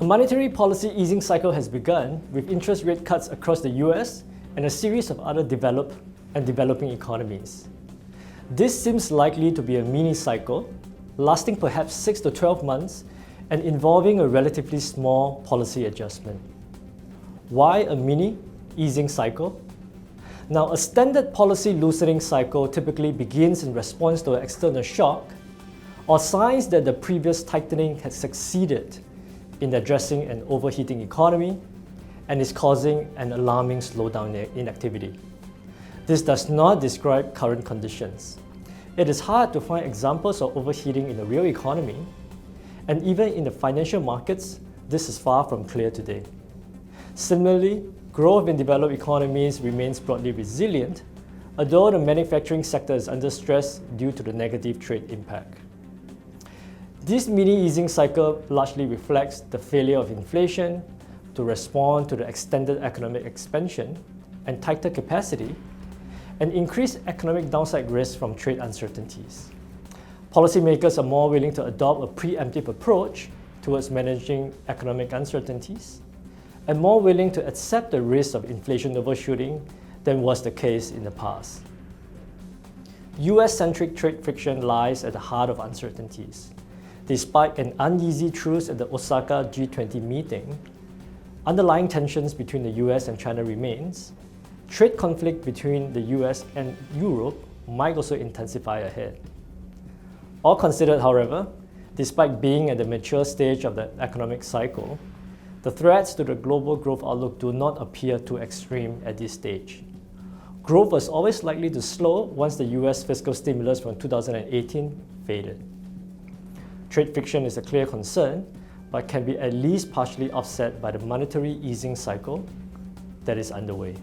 monetary policy easing cycle has begun with interest rate cuts across the US and a series of other developed and developing economies. This seems likely to be a mini cycle, lasting perhaps 6 to 12 months and involving a relatively small policy adjustment. Why a mini easing cycle? Now, a standard policy loosening cycle typically begins in response to an external shock or signs that the previous tightening has succeeded in addressing an overheating economy and is causing an alarming slowdown in activity. This does not describe current conditions. It is hard to find examples of overheating in the real economy, and even in the financial markets, this is far from clear today. Similarly, growth in developed economies remains broadly resilient, although the manufacturing sector is under stress due to the negative trade impact. This mini easing cycle largely reflects the failure of inflation to respond to the extended economic expansion and tighter capacity, and increased economic downside risks from trade uncertainties. Policymakers are more willing to adopt a preemptive approach towards managing economic uncertainties and more willing to accept the risk of inflation overshooting than was the case in the past. US-centric trade friction lies at the heart of uncertainties. Despite an uneasy truce at the Osaka G20 meeting, underlying tensions between the US and China remains. Trade conflict between the US and Europe might also intensify ahead. All considered, however, despite being at the mature stage of the economic cycle, the threats to the global growth outlook do not appear too extreme at this stage. Growth was always likely to slow once the US fiscal stimulus from 2018 faded. Trade friction is a clear concern, but can be at least partially offset by the monetary easing cycle that is underway.